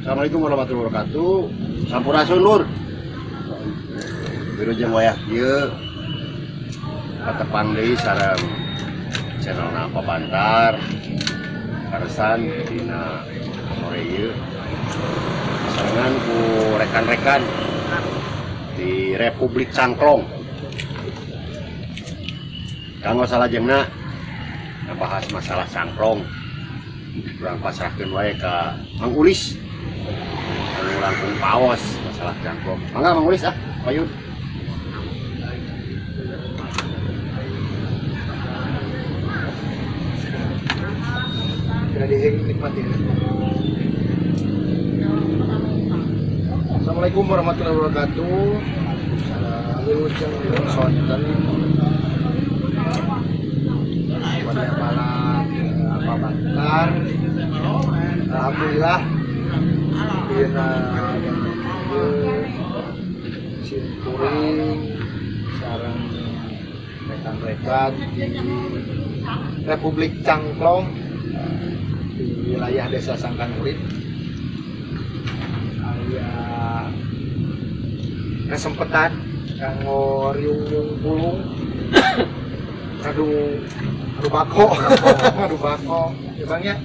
Assalamualaikum warahmatullahi wabarakatuh. Sampurasun Lur. Wilujeng wayah ieu katepang deui sareng channelna Pabantar. Karesan dina sore ieu sarengan ku rekan-rekan di Republik Cangklong. Kanggo salajengna ngebahas masalah cangklong. Kurang pasrahkeun wae ka Mang Ulis. Anu langkung paos masalah cangklong. Mangga Mang Ulis payun. Jadi nikmatin. Assalamualaikum warahmatullahi wabarakatuh. Wilujeng sonten pada malam Pabantar. Alhamdulillah dina simkuring sareng rekan-rekan di Republik Cangklong di wilayah Desa Sangkanurip aya kesempatan kanggo riung-riung pulung aduh bako aduh bako ya Bang ya.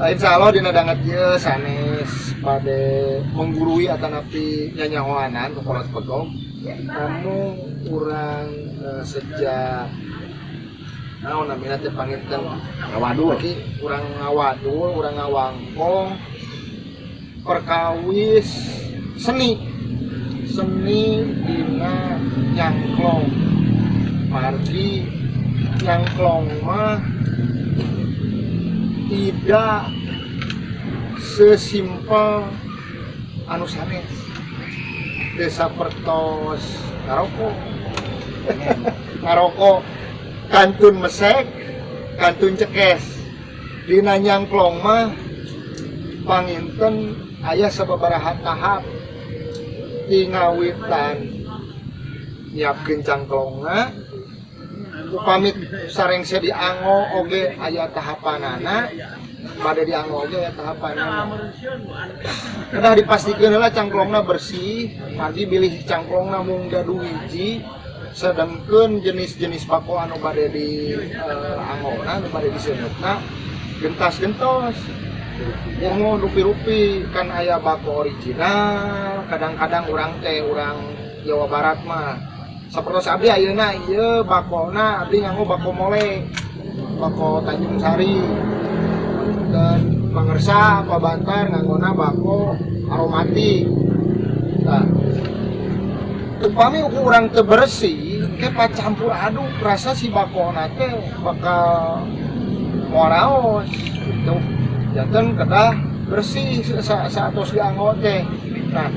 Insya Allah dina danget ieu sanes pada menggurui atanapi nyanyahoanan kepolat pegong namun urang sejak naon namina teh panginten Ngawadul. urang ngawadul, urang ngawangkong perkawis seni dina nyangklong. Margi nyangklong mah tidak sesimpel anu sanes desa pertos ngaroko kantun mesek kantun cekes dina nyangklong mah panginten aya sababaraha tahap tingawitan nyiapkeun cangklongna upami sarengse diango oge aya tahapanana pada diango oge aya tahapanana kedah dipastikeun heula cangklongna bersih margi bilih cangklongna mung gaduh hiji sedengkeun jenis-jenis bako anu bade di angona anu bade diseunutna gentas-gentos ungu rupi-rupi kan aya bako original kadang-kadang urang Jawa Barat mah sapertos abdi ayeuna ieu bakona abdi nganggo bako mole, bako Tanjung Sari. Dan pangersa Pabantar nganggona bako aromatik. Nah, upami urang teu bersih, ke pacampur aduk rasa si bakona teh bakal moraos gitu. Janten kedah bersih satos dianggo teh. Nah,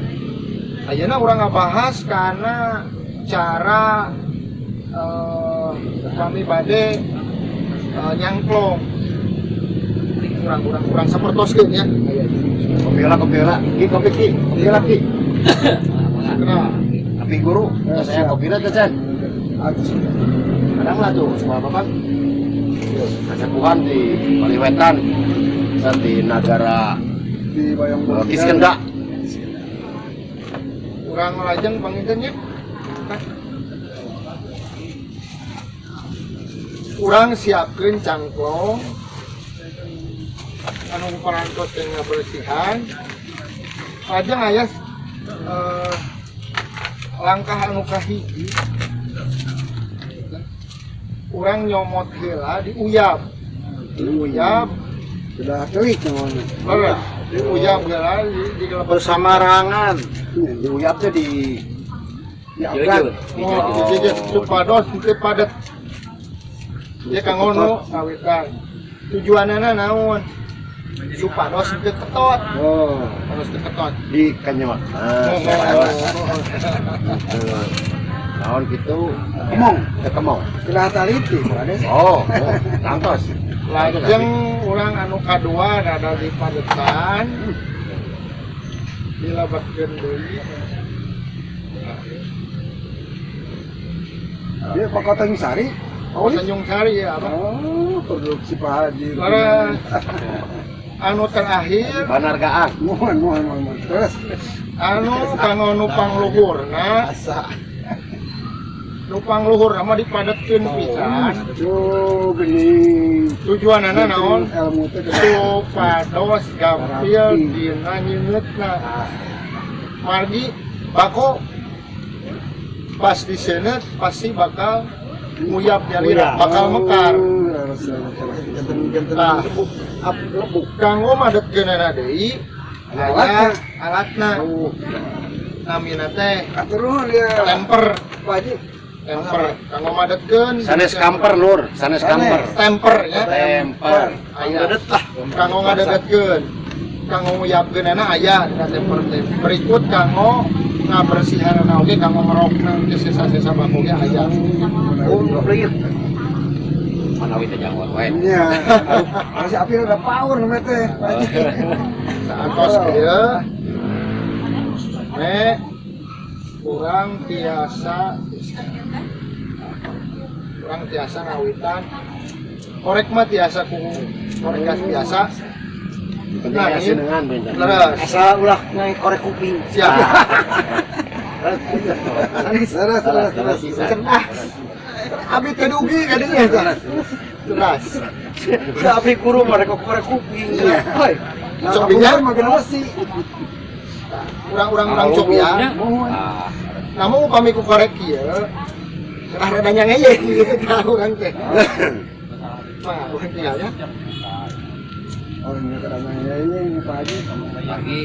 ayeuna urang ngabahas kana cara kami bade nyangklong kurang sapertoskeun ya. Kopiela ki. Nah, Tapi guru, saya kopiela teh Cen. Kadang lah tuh sama Bapak. Kasepuhan di Paliwetan dan di negara di Bayang Kiskenda. Kurang lajeng panginten nya. Urang siapkeun cangklong anu parantos teh ngabersihan lajeng aya langkah anu kahiji urang nyomot heula diuyab sudah teuing namanya. bener diuyab heula di Bersamarangan. Diuyap teh di Diangkat. supados teu padet dia kangono ngawitan tujuanana naon supados teu ketot Oh, harus teu ketot di kenyot. Tahun gitu kemong. sudah taliti ada. Oh, tangtos. lajeng urang anu kadua ada di padetan dilebetkeun deui Dia Pak Tanjung Sari. Oh, Tanjung Sari ya, Abang. Oh, produksi Pak Haji. Para anu terakhir Banar Gaang. Mohon. Terus. anu kanggo nupang luhurna Asa. nupang luhur nama dipadatkeun pisan Gini. tujuanana naon Ilmu teh supados gampil dina nyeungeutna margi bako pas diseuneut pasti bakal nguyap jalina bakal mekar. Nah, kanggo madetkeunana deui aya alatna namina teh Aturuh dia. temper Wajib. temper kanggo madetkeun Sanes kamper lur, sanes kamper. temper ya Temper. aya kanggo ngadedetkeun kanggo nguyapkeunana aya dina temper teh berikut kanggo ngabersihanana oge kanggo ngerokna ke sisa-sisa bako ge aya Manawi teh jangkot wae. Iya. Masih api ada power namanya teh. saantos ieu kurang tiasa ngawitan korek mah tiasa ku korek gas biasa. Nah, ini leres Asa ulah ngai korek kuping. siap. Terus. Abi teh dugi kadinya teh. Jelas. Api kurung mereka korek kuping. Hoi. Sok binya makin besi. urang-urang cok ya. Namun upami ku korek ieu rada nyangeye gitu tahu kan teh. Mah urang tinggalnya. Oh, ini karena ini Pak Haji. lagi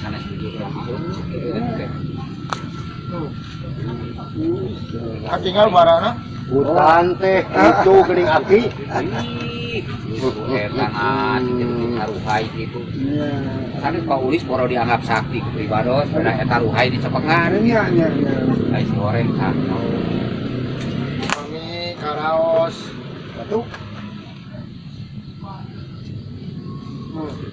sana setuju Tinggal barana Hutan teh itu geuning aki. tangan taruhai gitu Iya. kan Pak Ulis baru dianggap sakti pribados pada eta ruhai di cepengan Iya. guys goreng satu kami karaos Batuk.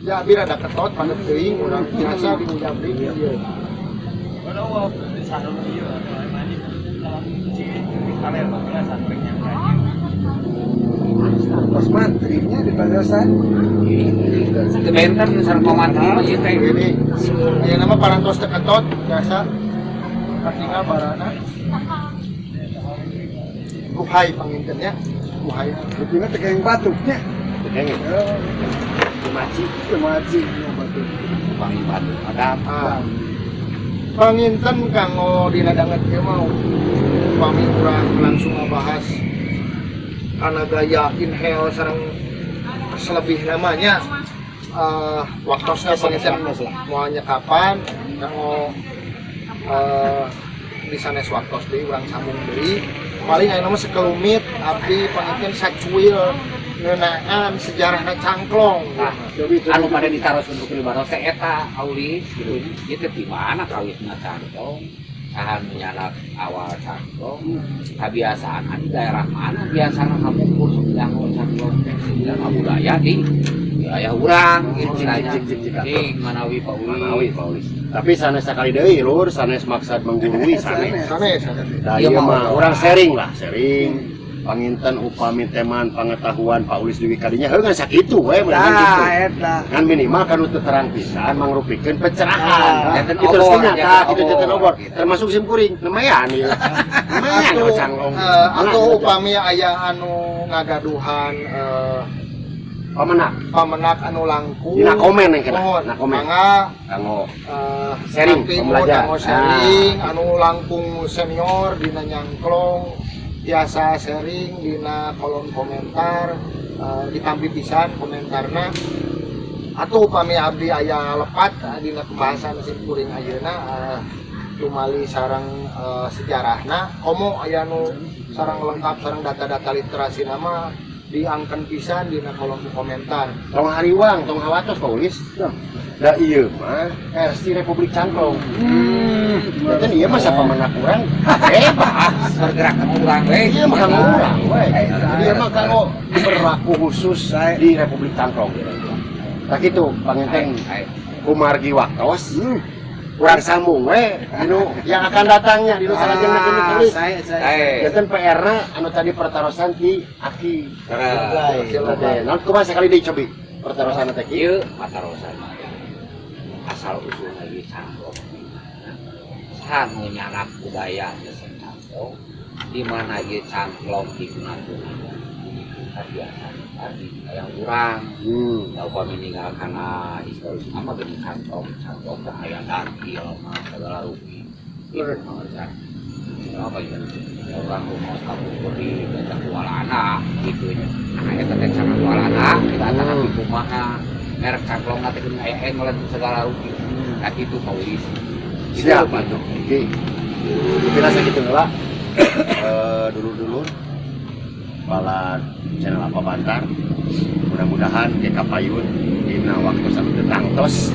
ya bir ada ketot pada teuing urang biasa di Mujabri ieu. Pas mantrinya di Padasan. kebenter sareng pemantri mah ieu teh Jadi aya nama parantos teh ketot biasa tinggal barana Ruhai pangintennya Ruhai Rupina tegang batuknya. Kenge. Maci. Kemaci. Batuk. wangi batu ada panginten kanggo dina danget ieu mah upami urang langsung ngabahas kana gaya inhale sareng selebih namanya waktosna panginten moalnya kapan kanggo di sanes waktos deui urang sambung deui paling aya mah sekelumit abdi panginten sacuil ngeunaan sejarahna cangklong. anu pada ditaruh untuk pribados teh eta Aulis gitu ieu teh di mana kawitna cangkong sahan menyalak awal cangkong kebiasaan di daerah mana biasanya kamu kursus jangan cangkong dan budaya di wilayah urang gitu cing manawi Pak Ulis Tapi sanes sakali deui lur, sanes maksud menggurui sanes. Sanes. Da ieu mah urang sharing lah, sharing. Panginten upami teman pengetahuan Pak Ulis Dewi kadinya heungan sakitu we meureun kitu. Eta. Ngan minimal kanu teu terang pisan mangrupikeun pencerahan. Enten Itu obor, restina ya, tah kitu obor. teh obor. Termasuk sim kuring, lumayan ieu. Lumayan Atau canglong. atau upami aya anu ngagaduhan pamenak anu langkung Dina komen yang kena, mohon na komen. mangga Kanggo sharing, tapi pembelajar. kanggo sharing anu langkung senior dina nyangklong biasa sharing dina kolom komentar ditampi pisan komentarna atau upami abdi aya lepat dina pembahasan sim kuring ayeuna tumali sareng sejarahna komo aya nu sareng lengkap sareng data-data literasi nama diangken pisan dina kolom komentar. Tong hariwang, tong hawatos Pak Ulis. Da ieu mah versi Republik Cangklong. Dan ieu mah sapa menang urang bebas. bergerak ke urang we Ieu mah kanggo urang we. Jadi ieu mah kanggo berlaku khusus di Republik Cangklong. Tak kitu panginten kumargi waktos. Urang sambung we dinu yang akan datangnya dinu salajengna gini tulis. Janten PR-na anu tadi pertarosan ti Aki. terus Naon kumaha sekali deui cobi. perterusan teh kieu. Ieu patarosan. Asal usul lagi cangklong. Sanu nyanak budaya geus cangklong. Di mana ieu cangklong digunakeun. Biasa tadi yang kurang. Tahu kami meninggal karena historis sama gini cangklong teh aya daki segala rugi. Ieu pengajar. Apa ya? Orang rumah kampung di desa Kualana gitu nya. Nah eta teh cara Kualana kita tanah di rumahna merek cangklong teh geuning aya englen segala rugi. Nah itu Paulis. Siap atuh. Oke. Kira sakitu heula. Dulu-dulu bala channel apa Bantar. Mudah-mudahan ke kapayun dina waktu sampai tangtos.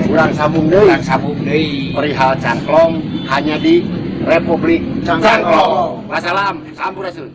Urang sambung deui. Perihal cangklong hanya di Republik Cangklong. Wassalam, sampurasun.